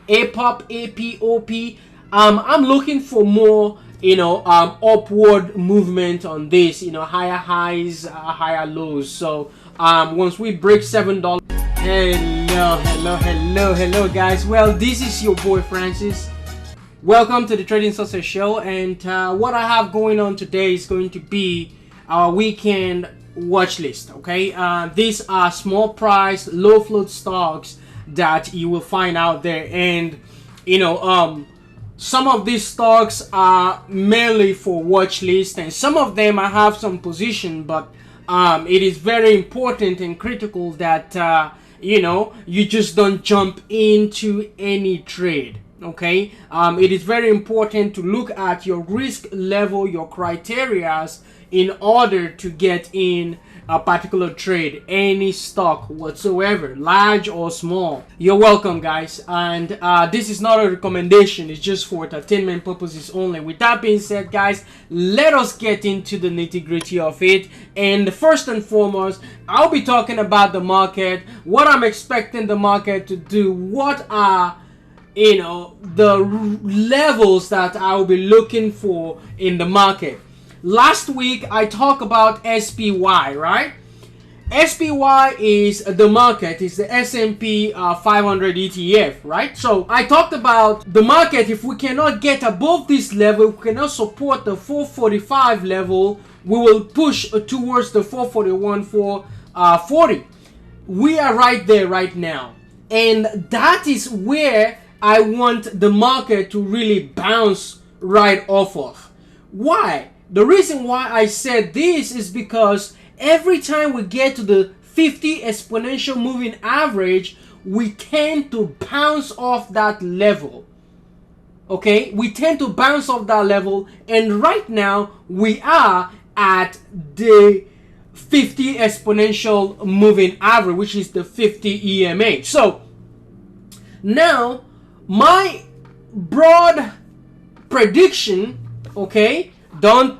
APOP, APOP. I'm looking for more, upward movement on this, higher highs, higher lows. So once we break $7, hello guys. Well, this is your boy Francis. Welcome to the Trading Success Show, and what I have going on today is going to be our weekend watch list. Okay, these are small price, low float stocks that you will find out there, and some of these stocks are mainly for watch list, and some of them I have some position, but it is very important and critical that you just don't jump into any trade. Okay, it is very important to look at your risk level, your criterias, in order to get in a particular trade, any stock whatsoever, large or small. You're welcome, guys. And this is not a recommendation, it's just for entertainment purposes only. With that being said, guys, let us get into the nitty-gritty of it. And first and foremost, I'll be talking about the market, what I'm expecting the market to do, what are the levels that I'll be looking for in the market. Last week I talked about SPY, right? SPY is the market, is the S&P 500 ETF, right? So I talked about the market. If we cannot get above this level, we cannot support the 445 level, we will push towards the 441, 440. We are right there right now, and that is where I want the market to really bounce right off of. Why? The reason why I said this is because every time we get to the 50 exponential moving average, we tend to bounce off that level. Okay, we tend to bounce off that level, and right now we are at the 50 exponential moving average, which is the 50 EMA. So now my broad prediction, okay, don't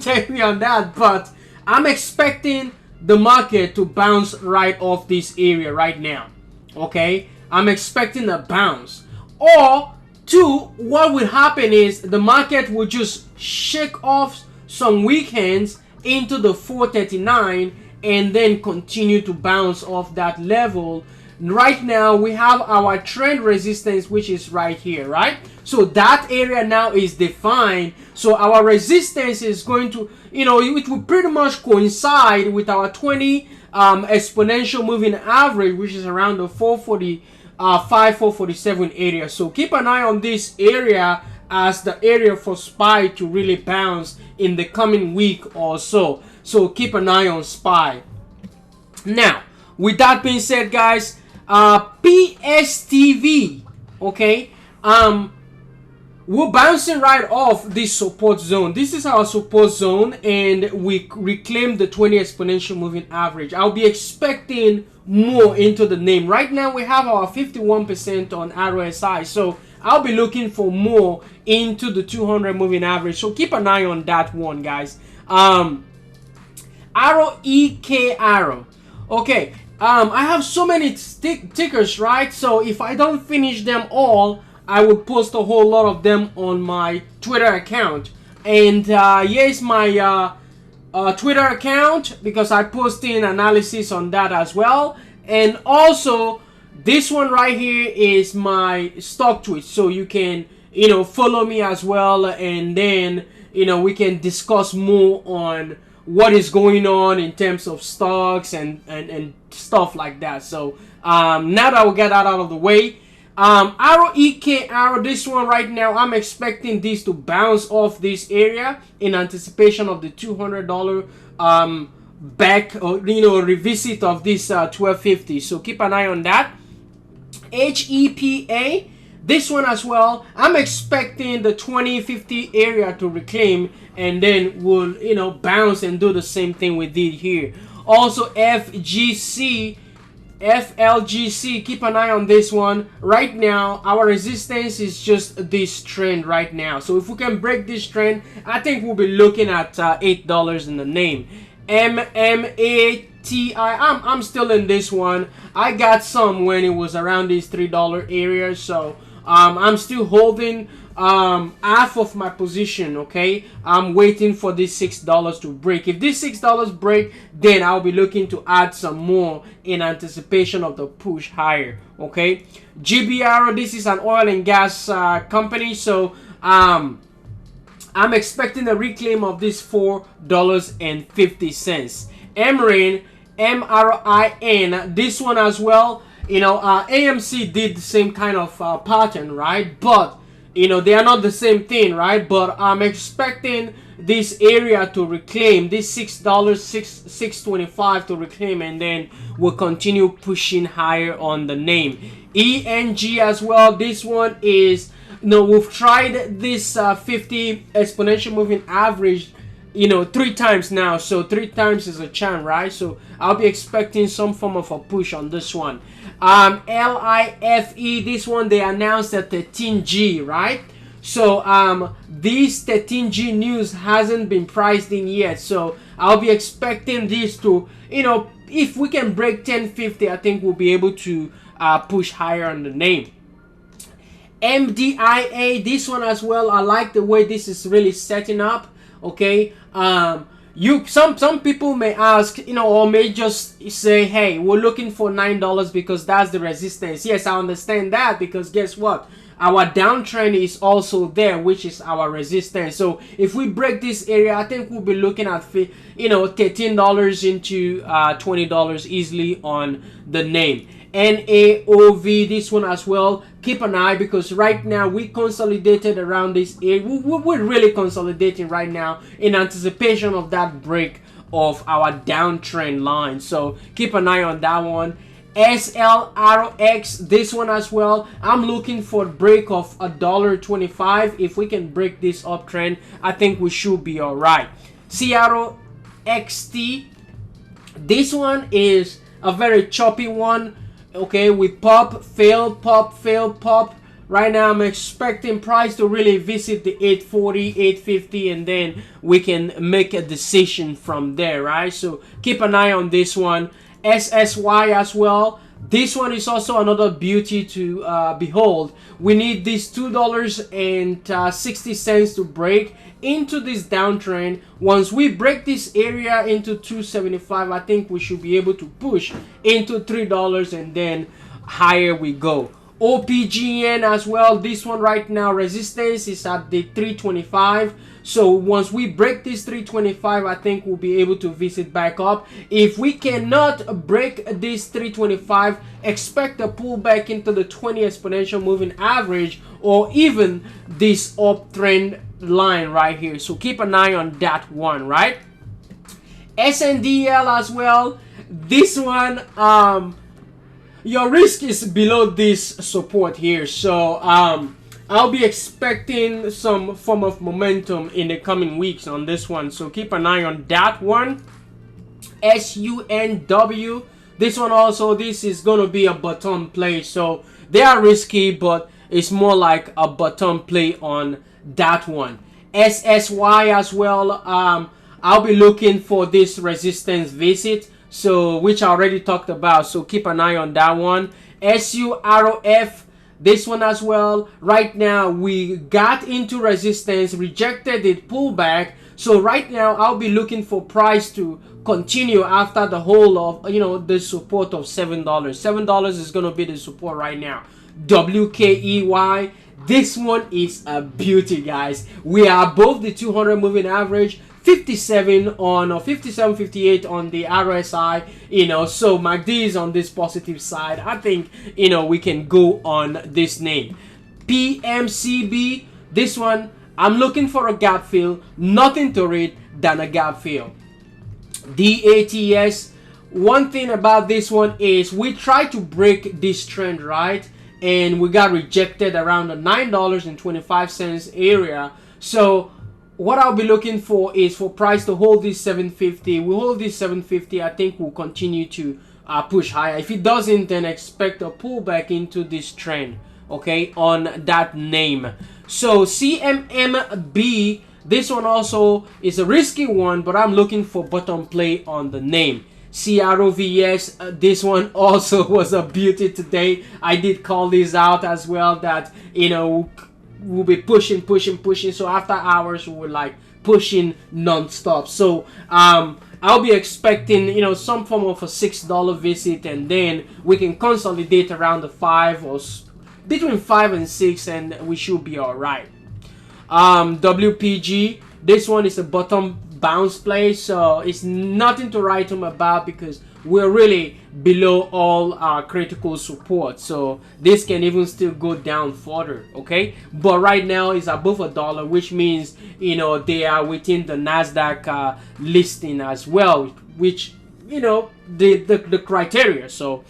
take me on that, but I'm expecting the market to bounce right off this area right now. Okay, I'm expecting a bounce, or two, what would happen is the market will just shake off some weekends into the 439 and then continue to bounce off that level. Right now we have our trend resistance, which is right here, right? So that area now is defined. So our resistance is going to, it will pretty much coincide with our 20 exponential moving average, which is around the 445, 447 area. So keep an eye on this area as the area for SPY to really bounce in the coming week or so. So keep an eye on SPY. Now, with that being said, guys, PSTV, okay, we're bouncing right off this support zone. This is our support zone, and we reclaim the 20 exponential moving average. I'll be expecting more into the name. Right now we have our 51% on RSI, so I'll be looking for more into the 200 moving average. So keep an eye on that one, guys. Arrow, EK Arrow, okay. I have so many tickers, right? So if I don't finish them all, I will post a whole lot of them on my Twitter account. And here's my Twitter account, because I post in analysis on that as well. And also this one right here is my stock tweet, so you can follow me as well, and then we can discuss more on what is going on in terms of stocks and stuff like that. So now that we get that out of the way, Arrow, EK Arrow, this one right now, I'm expecting this to bounce off this area in anticipation of the $200 back, or revisit of this 1250. So keep an eye on that. HEPA, this one as well, I'm expecting the 2050 area to reclaim, and then we'll bounce and do the same thing we did here. Also FLGC, keep an eye on this one. Right now our resistance is just this trend right now, so if we can break this trend, I think we'll be looking at $8 in the name. MMA I'm still in this one. I got some when it was around this $3 area, so I'm still holding half of my position. Okay, I'm waiting for this $6 to break. If this $6 break, then I'll be looking to add some more in anticipation of the push higher. Okay, GBR, this is an oil and gas company, so I'm expecting a reclaim of this $4.50. MRIN, MRIN, this one as well. You know, AMC did the same kind of pattern, right? But you know, they are not the same thing, right? But I'm expecting this area to reclaim this $6.25 to reclaim, and then we'll continue pushing higher on the name. ENG as well. This one is, you know, we've tried this 50 exponential moving average, you know, 3 times now, so 3 times is a charm, right? So I'll be expecting some form of a push on this one. LIFE, this one they announced at 13G, right? So this 13G news hasn't been priced in yet, so I'll be expecting this to, you know, if we can break 1050, I think we'll be able to push higher on the name. MDIA, this one as well, I like the way this is really setting up. Okay, some people may ask, you know, or may just say, hey, we're looking for $9 because that's the resistance. Yes, I understand that, because guess what, our downtrend is also there, which is our resistance. So if we break this area, I think we'll be looking at, you know, $13 into $20 easily on the name. NAOV, this one as well, keep an eye, because right now we consolidated around this area. We're really consolidating right now in anticipation of that break of our downtrend line, so keep an eye on that one. SLRX, this one as well, I'm looking for a break of $1.25. If we can break this uptrend, I think we should be all right. CRXT, this one is a very choppy one. Okay, we pop, fail, pop, fail, pop. Right now I'm expecting price to really visit the 840, 850, and then we can make a decision from there, right? So keep an eye on this one. SSY as well. This one is also another beauty to behold. We need this $2.60 to break into this downtrend. Once we break this area into 275, I think we should be able to push into $3, and then higher we go. OPGN as well, this one right now resistance is at the 325. So once we break this 325, I think we'll be able to visit back up. If we cannot break this 325, expect a pullback into the 20 exponential moving average, or even this uptrend line right here. So keep an eye on that one, right? SNDL as well, this one, your risk is below this support here, so I'll be expecting some form of momentum in the coming weeks on this one, so keep an eye on that one. SUNW, this one also, this is going to be a bottom play, so they are risky, but it's more like a bottom play on that one. SSY as well, I'll be looking for this resistance visit, so which I already talked about, so keep an eye on that one. SURF, this one as well, right now we got into resistance, rejected it, pullback, so right now I'll be looking for price to continue after the whole of, you know, the support of $7 is going to be the support right now. WKEY, this one is a beauty, guys. We are above the 200 moving average, 57 on, or 57, 58 on the RSI, you know, so MACD is on this positive side. I think, you know, we can go on this name. PMCB, this one, I'm looking for a gap fill, nothing to read than a gap fill. DATS, one thing about this one is we tried to break this trend, right? And we got rejected around the $9.25 area. So what I'll be looking for is for price to hold this 750. We hold this 750, I think we'll continue to push higher. If it doesn't, then expect a pullback into this trend, okay, on that name. So CMMB, this one also is a risky one, but I'm looking for bottom play on the name. CRVS, this one also was a beauty today. I did call this out as well, that we'll be pushing. So after hours we were like pushing non-stop. So I'll be expecting some form of a $6 visit, and then we can consolidate around the 5 or between 5 and 6, and we should be all right. WPG, this one is a bottom bounce play, so it's nothing to write home about because we're really below all our critical support, so this can even still go down further, okay? But right now it's above $1, which means they are within the Nasdaq listing as well, which the criteria. So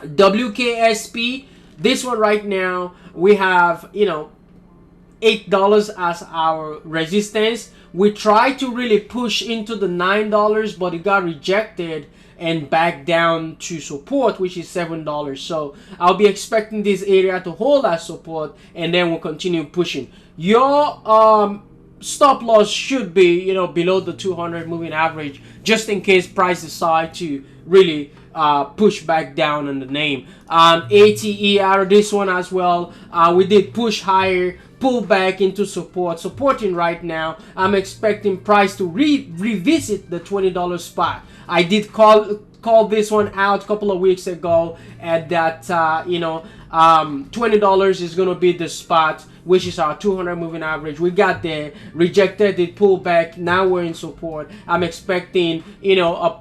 WKSP, this one right now we have $8 as our resistance. We tried to really push into the $9, but it got rejected and back down to support, which is $7. So I'll be expecting this area to hold as support, and then we'll continue pushing. Your stop loss should be below the 200 moving average, just in case price decide to really push back down on the name. ATER, this one as well, we did push higher, pull back into supporting right now. I'm expecting price to revisit the $20 spot. I did call this one out a couple of weeks ago at that $20 is going to be the spot, which is our 200 moving average. We got there, rejected it, pulled back, now we're in support. I'm expecting a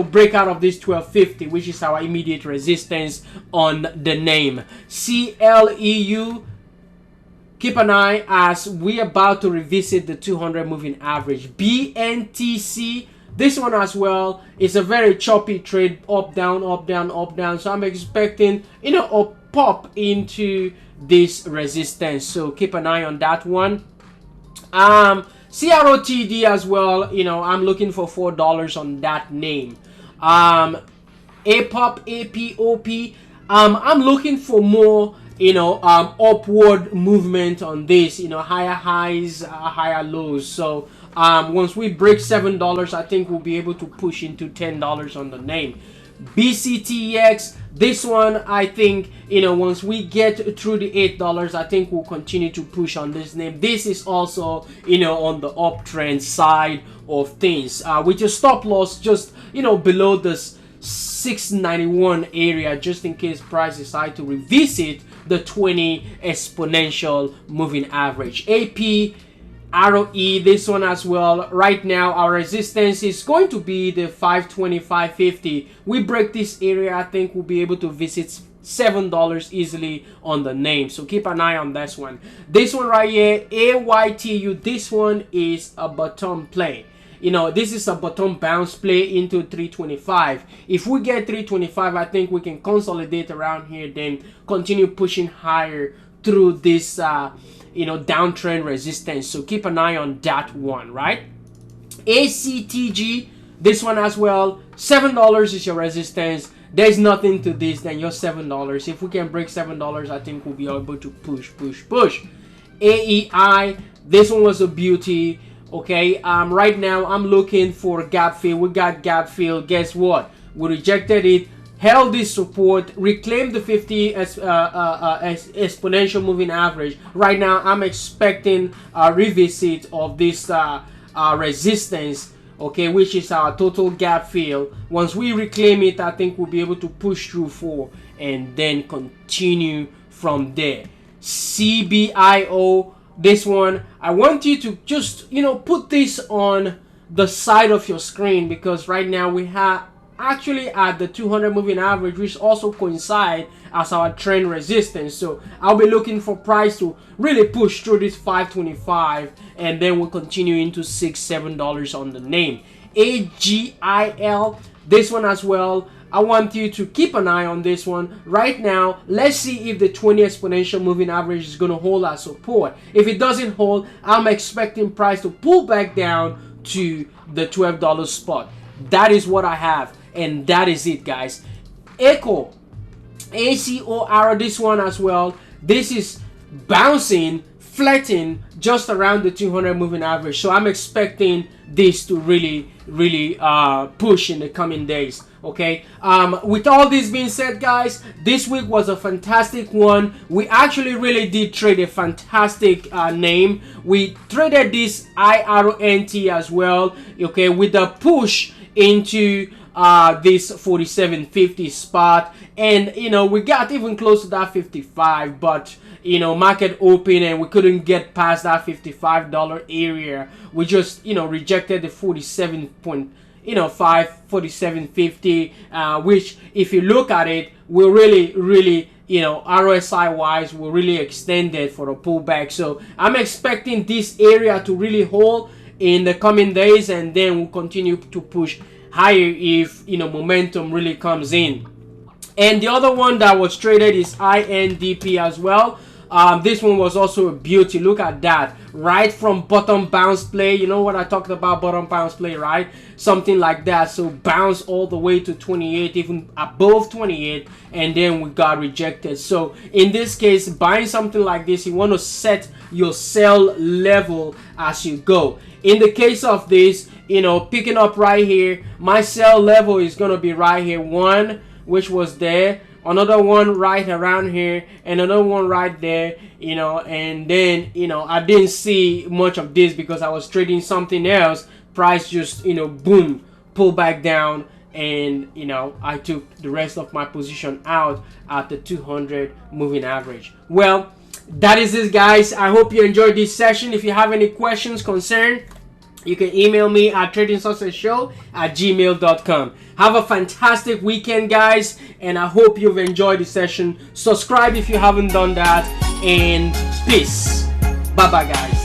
breakout of this 1250, which is our immediate resistance on the name. CLEU, keep an eye as we're about to revisit the 200 moving average. BNTC, this one as well is a very choppy trade, up down, up down, up down. So I'm expecting a pop into this resistance, so keep an eye on that one. CROTD as well, I'm looking for $4 on that name. APOP, I'm looking for more upward movement on this, higher highs, higher lows. So once we break $7, I think we'll be able to push into $10 on the name. BCTX, this one I think once we get through the $8, I think we'll continue to push on this name. This is also on the uptrend side of things, with your stop loss just below this 691 area, just in case price decide to revisit the 20 exponential moving average. AP ROE, this one as well, right now our resistance is going to be the 520, 550. We break this area, I think we'll be able to visit $7 easily on the name, so keep an eye on this one. This one right here, AYTU, this one is a bottom play. This is a bottom bounce play into 325. If we get 325, I think we can consolidate around here, then continue pushing higher through this downtrend resistance, so keep an eye on that one, right? ACTG, this one as well, $7 is your resistance. There's nothing to this than your $7. If we can break $7, I think we'll be able to push. AEI, this one was a beauty. Okay, right now I'm looking for gap fill. We got gap fill. Guess what? We rejected it, held this support, reclaimed the 50 exponential moving average. Right now I'm expecting a revisit of this resistance, okay, which is our total gap fill. Once we reclaim it, I think we'll be able to push through 4 and then continue from there. CBIO, this one, I want you to just put this on the side of your screen, because right now we have actually at the 200 moving average, which also coincide as our trend resistance. So I'll be looking for price to really push through this 525, and then we'll continue into $6-7 on the name. AGIL, this one as well, I want you to keep an eye on this one. Right now, let's see if the 20 exponential moving average is going to hold as support. If it doesn't hold, I'm expecting price to pull back down to the $12 spot. That is what I have, and that is it, guys. ACOR, ACOR, this one as well, this is bouncing, flattening just around the 200 moving average. So I'm expecting this to really push in the coming days. Okay, with all this being said, guys, this week was a fantastic one. We actually really did trade a fantastic name. We traded this IRNT as well, okay, with the push into this 47.50 spot, and you know, we got even close to that 55, but you know, market open and we couldn't get past that $55 area. We just, you know, rejected the 47.50, which if you look at it, will really, you know, RSI wise will really extended for a pullback. So I'm expecting this area to really hold in the coming days, and then we'll continue to push higher if, you know, momentum really comes in. And the other one that was traded is INDP as well. This one was also a beauty. Look at that, right from bottom bounce play. You know what I talked about, bottom bounce play, right? Something like that. So bounce all the way to 28, even above 28, and then we got rejected. So in this case, buying something like this, you want to set your sell level as you go. In the case of this, you know, picking up right here, my sell level is going to be right here, one, which was there, another one right around here, and another one right there, you know. And then, you know, I didn't see much of this because I was trading something else. Price just, you know, boom, pull back down, and you know, I took the rest of my position out at the 200 moving average. Well, that is it, guys. I hope you enjoyed this session. If you have any questions, concern, you can email me at tradingsuccessshow@gmail.com. Have a fantastic weekend, guys, and I hope you've enjoyed the session. Subscribe if you haven't done that, and peace. Bye bye, guys.